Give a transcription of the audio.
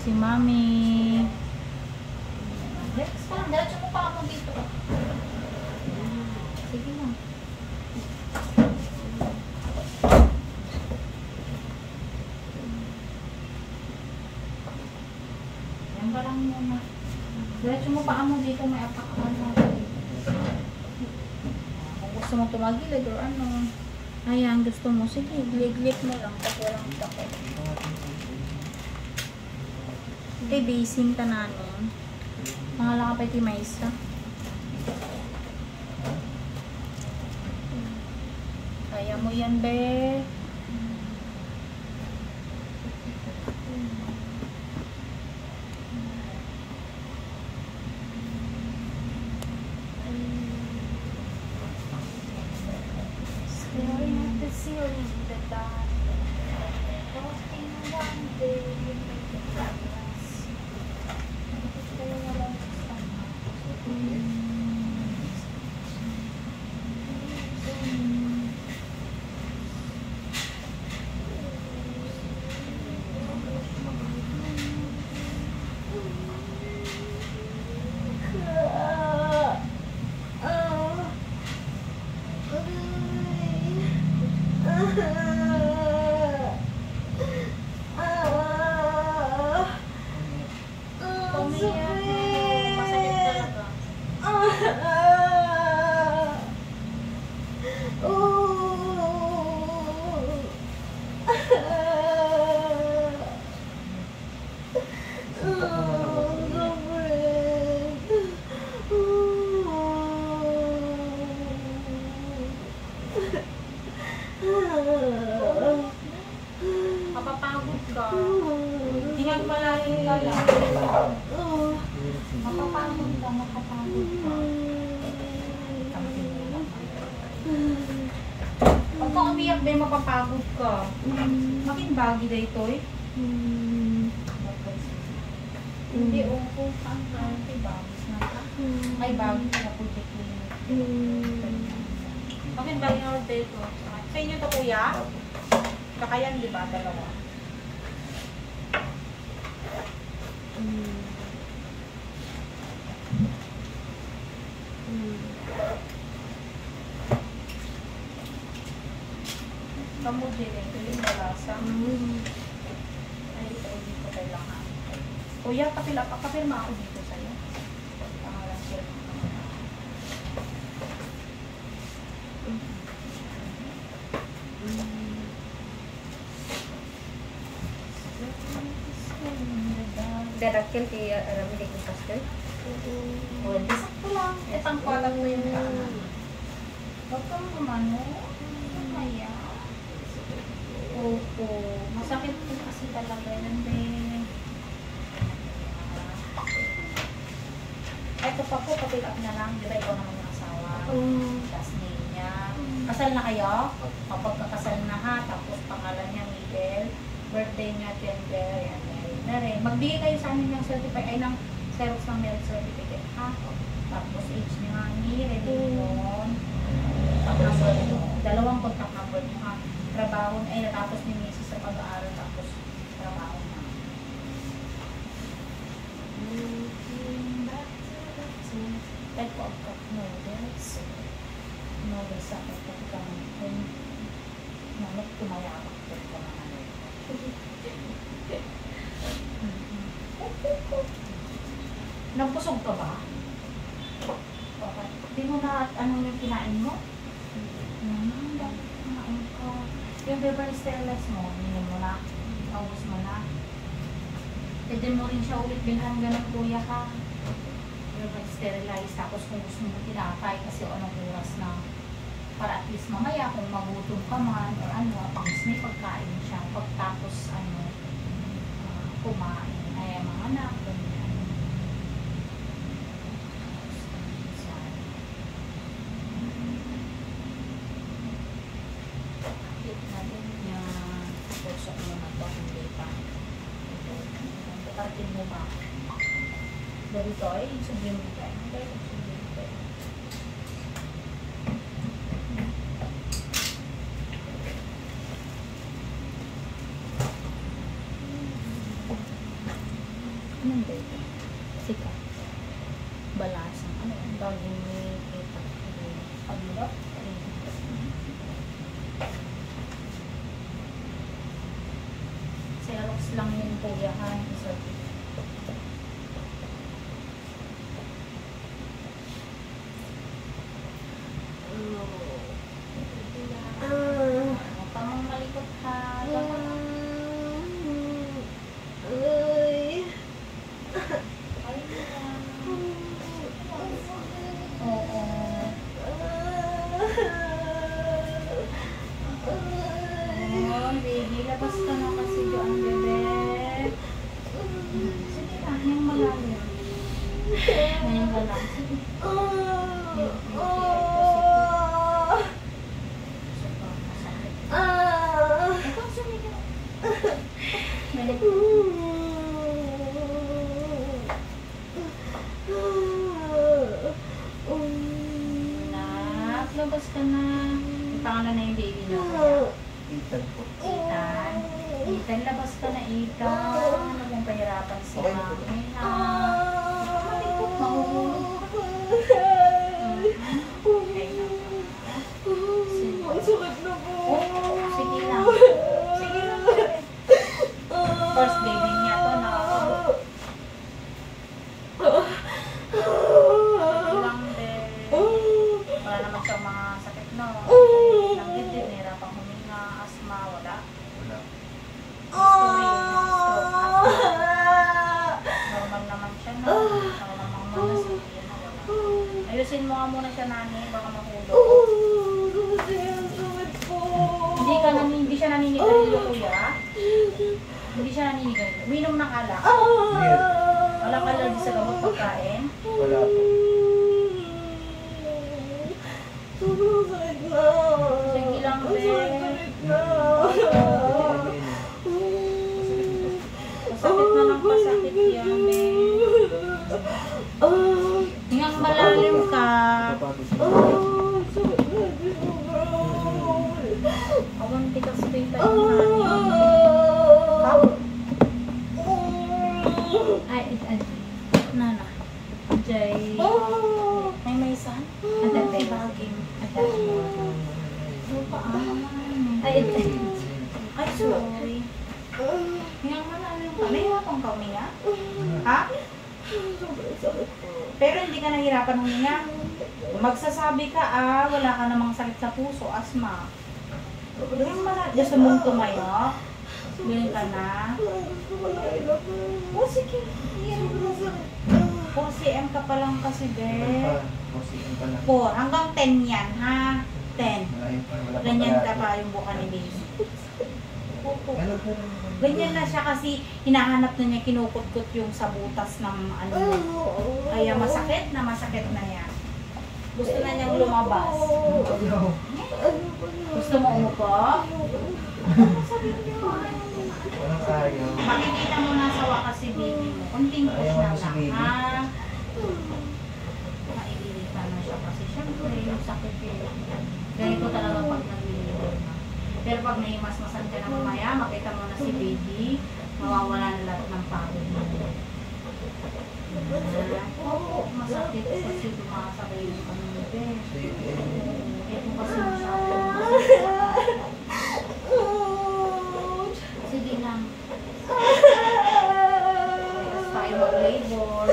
Si Mami. Next time, diretso mo pa ako dito. Sige na. Yan ba lang muna. Diretso mo pa ako dito, may apak-apan mo. Kung gusto mo tumagilid or ano. Ayan, gusto mo. Sige, glit mo lang. Pag walang takot. Okay, basing tananon. Pangalaka pa iti Maisa. Kaya mo yan, be. Staring at the ceiling, the dark. Hoping one day you make the progress. Kaya walang kasama. Mapapagod ka. Hingan malalim ka lang. Mapapagod ka, mapapagod ka. Pag ka umiyak din, mapapagod ka. Makin bagi na ito eh. Hindi, ako. Ay, bagis na ka. Ay, bagi na po dito. Makin bagi na ulit ito. Sa inyo to, kuya? Kakayan, di ba? Dalawa. Kamu din eh. Ito yung balasa. Ay, ito dito kailangan. Kuya, kapirma ako dito sa'yo. Pangalan siya. Darakil kay Ramili kong pastel? Well, sakto lang. Itang kwalat mo yung kanan. Huwag kang umano. Kaya. Opo. Masakit po kasi talaga yan, be. Ito pa po, kapil up na lang. Di ba ikaw naman yung asawa? Last name niya. Kasal na kayo? Kapag kakasal na ha, tapos pangalan niya Miguel. Birthday niya, December. Yan, married na rin. Magbigay kayo sa amin ng certificate, ay ng Xerox ng marriage certificate ha. Tapos age niya nga ni, ready yun. Contact number, dalawang contact number niya ha. Trabaho, ay natapos ni Mrs. sa pag-aaral, tapos trabaho na. Type of cup noodles. Noodles sa kapag kami. Nanot tumayamak po ko na ano. Nagpusog ka ba? Okay. Di mo na ano yung kinain mo? Dapat kumain ka. Yung Beverly Sterilize mo, hindi mo na. Paubos mo na. Pwede mo rin siya ulit bilhan ganun kuya ka. Beverly Sterilize. Tapos kung gusto mo tinapay kasi anong oras na. Para at least mamaya kung magutom ka man or ano, at least may pagkain siya. Pagtapos ano, kumain. Ay mga anak, ganyan. Hit na din niya. Pusok mo na ito, hindi pa. Ito, tatartin mo ba? Ganito ay, sabihin mo tayo. Anong baby? Sika. Balasang. Ano yung bagay ni kita? Pagulap? Xerox lang yung kuyahan. Isa Pamang malikot ha. Oo. Oh, baby, labas ka na kasi doon, bebe. Sige na, yung malalim. Ngayon ka lang. Sige. Labas ka na. Yung pangalan na yung baby niyo. Ethan po. Ethan. Ethan, labas ka na, Ethan. Ano kung pahirapan si mami, ha? Malikot, mahulog. Okay na. Ang sakit na po. Oo, sige lang. Sige lang. First baby niya to, nakakabot. Sige lang, be. Wala naman siyang mga sakit, no? Nang dibdib, nahirapang huminga, asma, wala. Wala. History, stroke, asma. Normal naman siya, no? Normal naman na sige, no? Wala. Ayusin mo nga muna siya, nani, baka mahulog. Hindi siya naninigarilyo, kuya. Hindi siya naninigarilyo. Uminom ng alak. Hindi. Walang allergy sa gamot pagkain. Wala po. Sige lang, be. Pasakit na lang pasakit yan, be. Hingang malalim ka. Awan, tikas ko yung tayo Ay, Nana. Jay. May son? Adate. Bagim. Adate. Lupa, Ay, Ay, sorry. Hingang malalim ka. May hapang ka uminga? Ha? Pero hindi ka nahirapan huminga. Magsasabi ka, wala ka namang sakit sa puso, asma. Yung gusto mong tumayo, ganyan ka na. O sige, 4cm ka pa lang kasi, be. 4cm pa lang. 4, hanggang 10 yan, ha? 10. Wala pa Ganyan pala. ka pa yung buka ni baby. Ano po? Ganyan na siya kasi hinahanap na niya, kinukutkot yung sa butas ng ano. Kaya masakit na yan. Gusto na niyang lumabas. Gusto mo umupo? Walang ayaw. Makikita mo na sa wakas si baby mo. Kunting push Ayaw na mo si lang, baby? ha? Maigilita na siya kasi syempre yung sakit eh. Ganito talaga pag naglilibot na. Pero pag naimasmasan ka na mamaya, makita mo na si baby, mawawala na lahat ng pagod mo. Oo, masakit kasi dumakasabay yung kanilipin. Ito kasi masyadong masakit. Sige lang. Tapos tayo mag-labor.